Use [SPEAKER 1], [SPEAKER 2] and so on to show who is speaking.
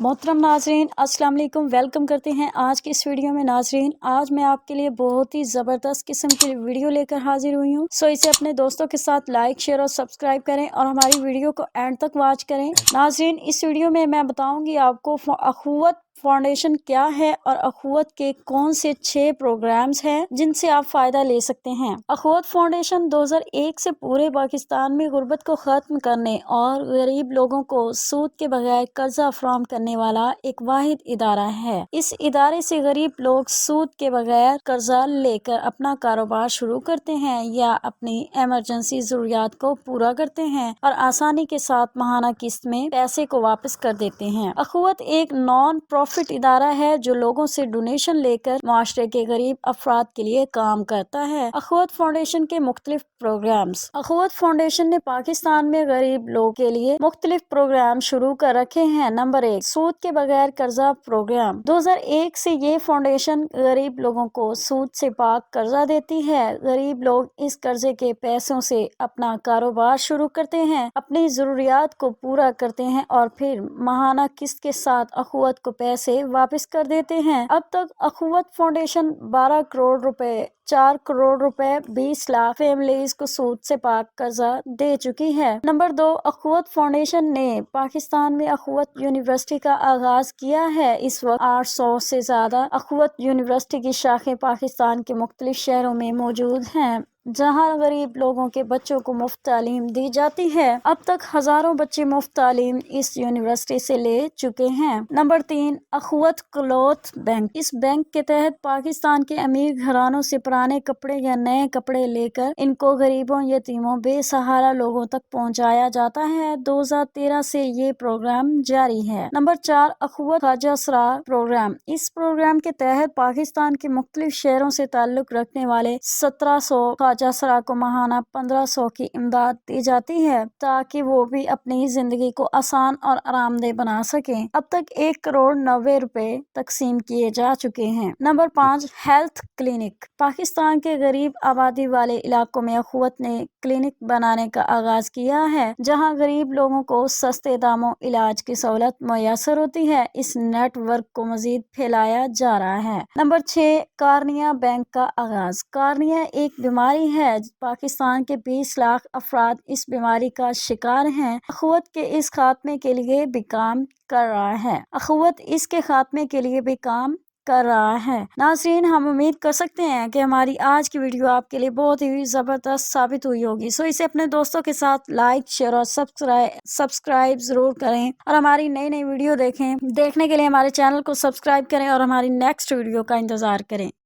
[SPEAKER 1] मोहतरम नाजरीन, अस्सलाम वालेकुम। वेलकम करते हैं आज की इस वीडियो में। नाजरीन, आज मैं आपके लिए बहुत ही ज़बरदस्त किस्म की वीडियो लेकर हाजिर हुई हूँ। सो इसे अपने दोस्तों के साथ लाइक, शेयर और सब्सक्राइब करें और हमारी वीडियो को एंड तक वॉच करें। नाजरीन, इस वीडियो में मैं बताऊंगी आपको अखुवत फाउंडेशन क्या है और अखुवत के कौन से 6 प्रोग्राम्स हैं जिनसे आप फायदा ले सकते हैं। अखुवत फाउंडेशन 2001 से पूरे पाकिस्तान में गुर्बत को खत्म करने और गरीब लोगों को सूद के बगैर कर्जा फराहम करने वाला एक वाहिद इदारा है। इस इदारे से गरीब लोग सूद के बगैर कर्जा लेकर अपना कारोबार शुरू करते हैं या अपनी इमरजेंसी जरूरियात को पूरा करते हैं और आसानी के साथ माहाना किस्त में पैसे को वापस कर देते हैं। अखुवत एक नॉन प्रॉफिट इदारा है जो लोगों से डोनेशन लेकर माशरे के गरीब अफराद के लिए काम करता है। अखुवत फाउंडेशन के मुख्तलिफ प्रोग्राम्स। अखुवत फाउंडेशन ने पाकिस्तान में गरीब लोगों के लिए मुख्तलिफ प्रोग्राम शुरू कर रखे हैं। नंबर 1, सूद के बगैर कर्जा प्रोग्राम। 2001 से ये फाउंडेशन गरीब लोगों को सूद से पाक कर्जा देती है। गरीब लोग इस कर्जे के पैसों से अपना कारोबार शुरू करते हैं, अपनी जरूरियात को पूरा करते हैं और फिर माहाना किस्त के साथ अखुवत को पैसे वापस कर देते हैं। अब तक अखुवत फाउंडेशन 12 करोड़ रुपए, 4 करोड़ रुपए, 20 लाख फैमिलीज को सूद से पाक कर्जा दे चुकी है। नंबर 2, अखुवत फाउंडेशन ने पाकिस्तान में अखुवत यूनिवर्सिटी का आगाज किया है। इस वक्त 800 से ज्यादा अखुवत यूनिवर्सिटी की शाखें पाकिस्तान के मुख्तलिफ शहरों में मौजूद हैं, जहां गरीब लोगों के बच्चों को मुफ्त तालीम दी जाती है। अब तक हजारों बच्चे मुफ्त तालीम इस यूनिवर्सिटी से ले चुके हैं। Number 3, अखुवत cloth bank. इस बैंक के तहत पाकिस्तान के अमीर घरानों से पुराने कपड़े या नए कपड़े लेकर इनको गरीबों, यतीमों, बेसहारा लोगों तक पहुंचाया जाता है। 2013 से ये प्रोग्राम जारी है। नंबर 4, अखुवत ख्वाजा सरा प्रोग्राम। इस प्रोग्राम के तहत पाकिस्तान के मुख्तलिफ शहरों से ताल्लुक रखने वाले 1700 ख्वाजा सरा को माहाना 1500 की इमदाद दी जाती है ताकि वो भी अपनी जिंदगी को आसान और आरामदेह बना सकें। अब तक 1 करोड़ 90 रुपए तकसीम किए जा चुके हैं। Number 5, health clinic. पाकिस्तान के गरीब आबादी वाले इलाकों में अखुवत ने क्लिनिक बनाने का आगाज किया है, जहां गरीब लोगों को सस्ते दामों इलाज की सहूलत मुयसर होती है। इस नेटवर्क को मजीद फैलाया जा रहा है। नंबर 6, कार्निया बैंक का आगाज। कार्निया एक बीमारी है। पाकिस्तान के 20 लाख अफराद इस बीमारी का शिकार हैं। अखुवत के इस खात्मे के लिए भी काम कर रहा है। अखुवत इसके खात्मे के लिए भी काम कर रहा है। नाज़रीन, हम उम्मीद कर सकते हैं कि हमारी आज की वीडियो आपके लिए बहुत ही ज़बरदस्त साबित हुई होगी। सो इसे अपने दोस्तों के साथ लाइक, शेयर और सब्सक्राइब ज़रूर करें और हमारी नई नई वीडियो देखने के लिए हमारे चैनल को सब्सक्राइब करें और हमारी नेक्स्ट वीडियो का इंतज़ार करें।